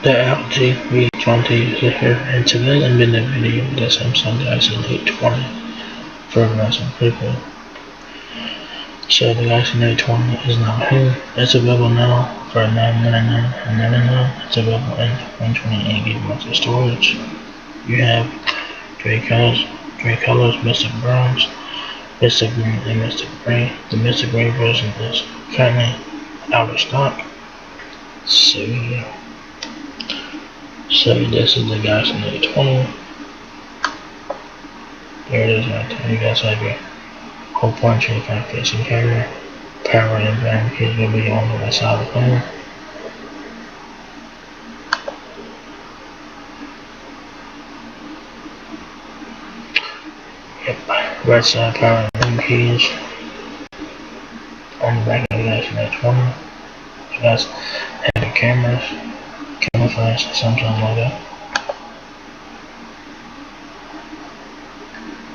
The LG V20 is here, and today I'm in the video with the Samsung Galaxy Note20 for Verizon Prepaid. So the Galaxy Note20 is now here. It's available now for $999.99. It's available in 128 gigabytes of storage. You have three colors, Mystic Bronze, Mystic Green, and Mystic Gray. The Mystic Gray version is currently out of stock. So this is the Galaxy Note20. There it is right there. You guys have your whole portrait facing camera. Power and battery keys will be on the right side of the phone. Yep, right side power and battery keys on the back of the Galaxy Note20. You guys have your camera flash, Samsung logo.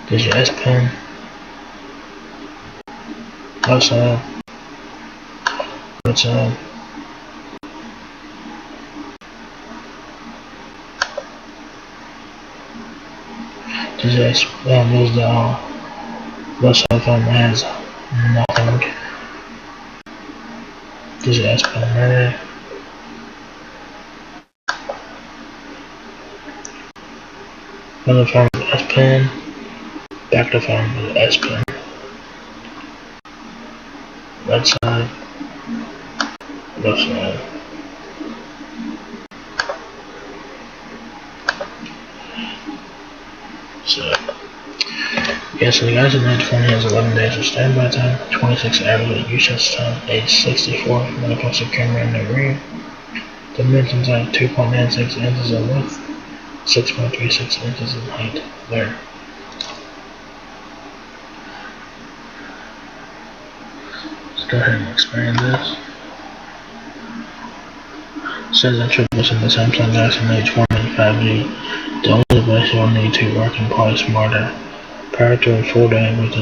There's your S Pen. Left side. Right side. There's the left side phone has nothing. There's your S Pen right there. Another phone with S Pen. Back to phone with S Pen. Right side. Left side. So the Galaxy Note20 has 11 days of standby time, 26 average usage time, a 64 megapixel camera in the rear. Dimensions are 2.96 inches in width, 6.36 inches in height. There. Let's go ahead and expand this. It says introducing the Samsung Galaxy Note20 5G. The only device you'll need to work and play smarter. Power to a full day with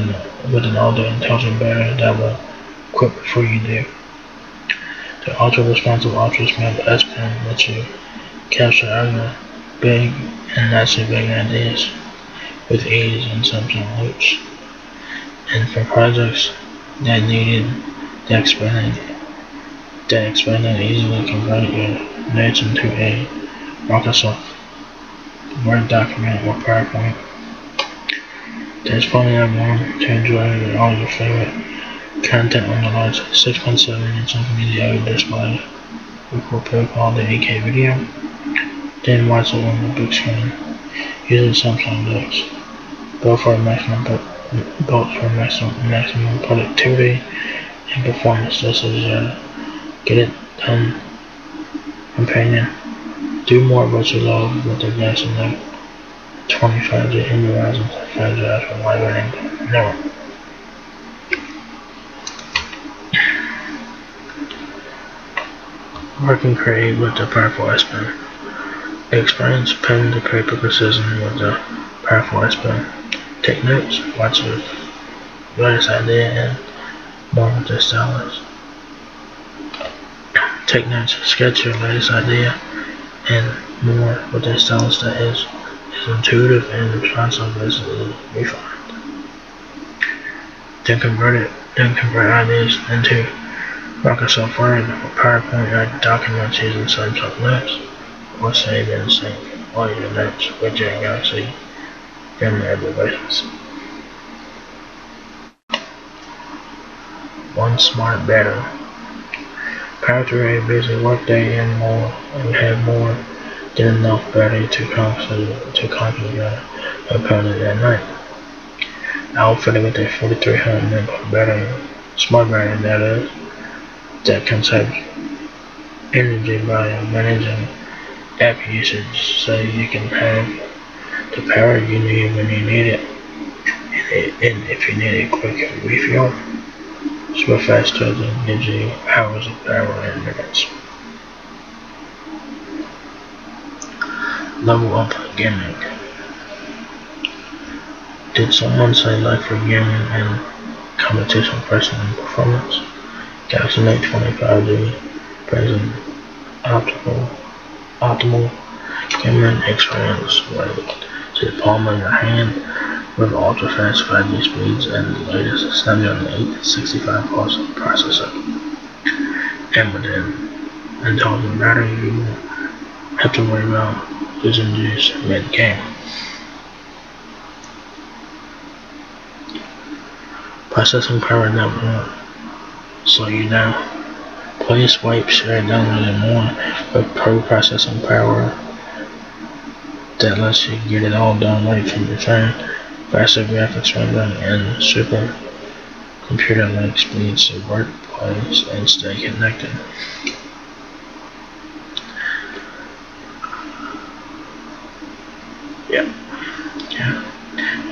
an all-day intelligent battery that will quit before you do. The ultra-responsive ultra-smart S Pen lets you capture other big and not so big ideas with ease in Samsung Notes. And for projects that needed the expanding easily convert your notes into a Microsoft Word document or PowerPoint. There's plenty of room to enjoy all your favorite content on the large 6.7-inch Infinity display. Record pre-quality 8K video, then watch it on the big screen using Samsung Notes. Built for maximum productivity and performance. This is your get it done companion. Do more of what you love with the Galaxy Note 25G and Verizon Prepaid for live network. Work and create with the powerful S Pen. Experience pen to paper precision with the powerful S Pen. Take notes, watch your latest idea, and more with the stylus. Take notes, sketch your latest idea, and more with the stylus that is intuitive and responsive as it is refined. Then convert ideas into Microsoft Word or PowerPoint or documents using Samsung Notes, or save and sync all your notes with your Galaxy family devices. One smart battery. Power through a busy workday and have more than enough battery to conquer your opponent at night. Outfitted with a 4300 mAh battery, smart battery that can save energy by managing app usage, so you can have the power you need when you need it, and if you need a quick refuel, super fast charging gives you hours of power in minutes. Level up gaming. Did someone say like for gaming and competition pricing and performance? Galaxy Note 25G brings an optimal camera and X-ray on display to the palm of your hand with ultra-fast 5G speeds and the latest Snapdragon 865 Plus processor. And with an intelligent battery, you won't have to worry about losing juice mid-game. Processing power that won't slow you down. Play, swipe, share, download, and more with pro processing power that lets you get it all done right from your phone. Faster graphics rendering and super computer-like speeds to work, play, and stay connected. Yeah.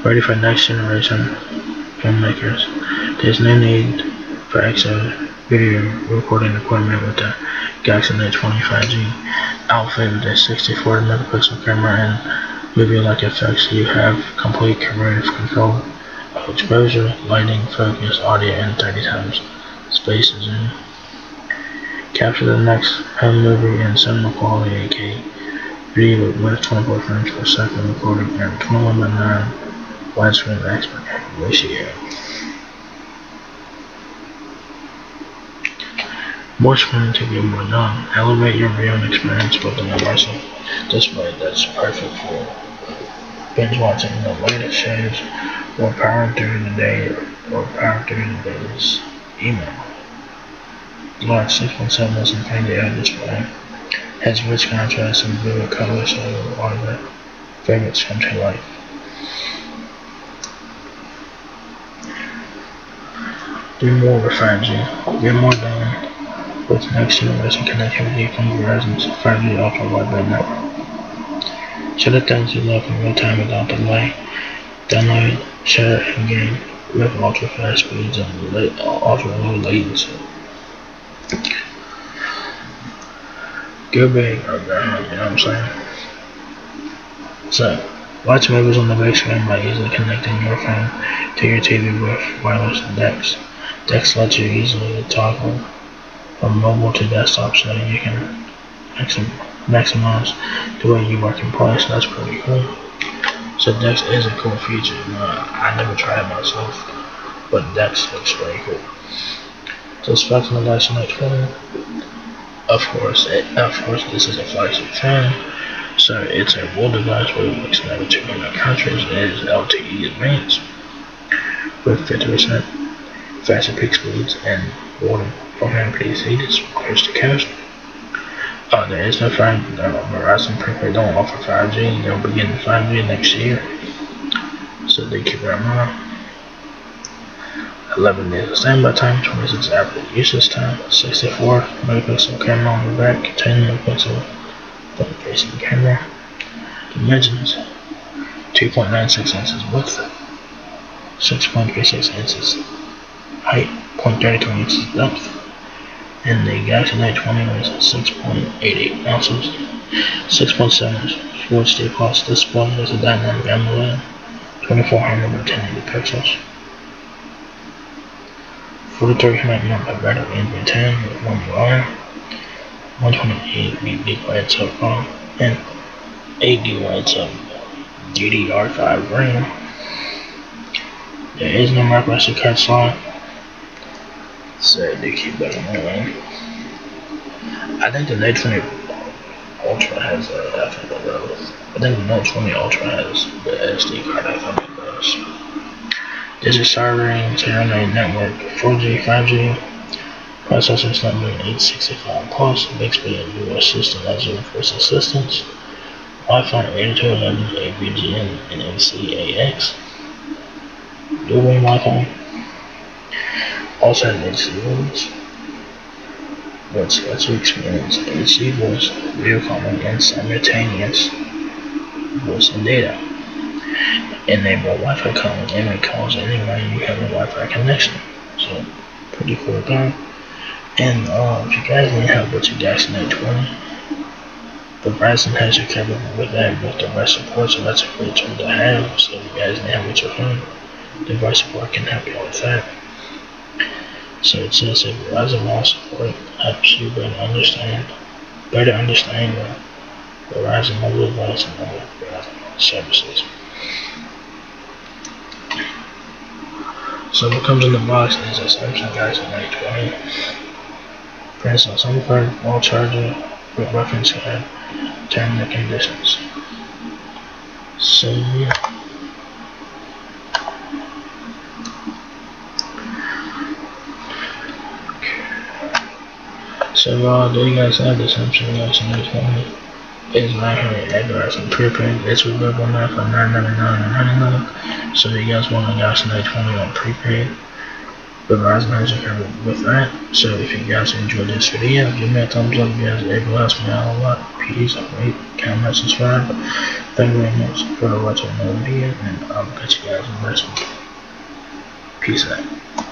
Ready for next generation filmmakers. There's no need for extra video recording equipment with the Galaxy Note20 5G outfit with a 64 megapixel camera and movie-like effects. You have complete creative control of exposure, lighting, focus, audio, and 30 times space zoom. Capture the next home movie in cinema quality 8K video with 24 frames per second recording and 21:9 widescreen aspect ratio. More screen to get more done. Elevate your viewing experience with an immersive display that's perfect for binge watching the latest shows or powering through the day's email. Large 6.7 inch painted display has rich contrast and vivid colors, so all your favorites come to life. Do more with 5G. Get more done with next generation connectivity from Verizon's 5G ultra wideband network. Share the things you love in real time without delay. Download, share, and game with ultra fast speeds and ultra low latency. Go big or go home, you know what I'm saying? So, watch movies on the big screen by easily connecting your phone to your TV with wireless DeX. DeX lets you easily toggle from mobile to desktop so you can maximize the way you work and play, so that's pretty cool. So DeX is a cool feature. I never tried it myself, but DeX looks pretty cool. So specs on the Galaxy Note20. Of course, this is a flagship phone, so it's a world device where it works in over 200 countries. It is LTE advanced with 50% faster peak speeds and more than 400 PCs coast to coast. There is no 5G. Verizon Prepaid don't offer 5G. They'll begin 5G next year, so they keep that in mind. 11 days of standby time, 26 average usage time, 64 megapixel camera on the back, 10 megapixel front facing camera. Dimensions: 2.96 inches width, 6.36 inches height, 0.32 inches depth, and the Galaxy Note20 weighs 6.88 ounces, 6.7 inch Full HD Plus display with a dynamic AMOLED, 2400 by 1080 pixels. 4300 mAh battery in 10 with 1 UI, 128 GB of ROM, and 8 GB of DDR5 RAM. There is no micro SD card slot, so they keep that in mind. I think the Note20 Ultra has I think the Note20 Ultra has the SD card. I think it does. This is sovereign internet network, 4G, 5G, processor Snapdragon 865 Plus, Bixby and US system as your voice assistance, Wi-Fi 802.11, AVGN, and ACAX, dual Wi-Fi, also has HD voice, which lets you experience HD voice, video calling, and simultaneous voice and data. Enable Wi-Fi calling and make calls anywhere you have a Wi-Fi connection. So, pretty cool thing. And if you guys need help with your Galaxy Note20, the Verizon has you covered with that with device support, so that's a great tool to have. So if you guys need help with your phone, device support can help you with that. So it says that Verizon Wall support helps you better understand Verizon Mobile, Verizon services. So what comes in the box is a Samsung Galaxy Note20. Press on some part wall charger with reference to terms and conditions. So yeah. So there you guys have the Samsung Galaxy Note20. It's right here at Verizon Prepaid. It's available now for $9.99. So if you guys want a Galaxy Note20 on prepaid, Verizon has you covered with that. So if you guys enjoyed this video, give me a thumbs up. You guys are able to help me out a lot. Please rate, comment, subscribe. Thank you very much for watching another video, and I'll catch you guys in the next one. Peace out.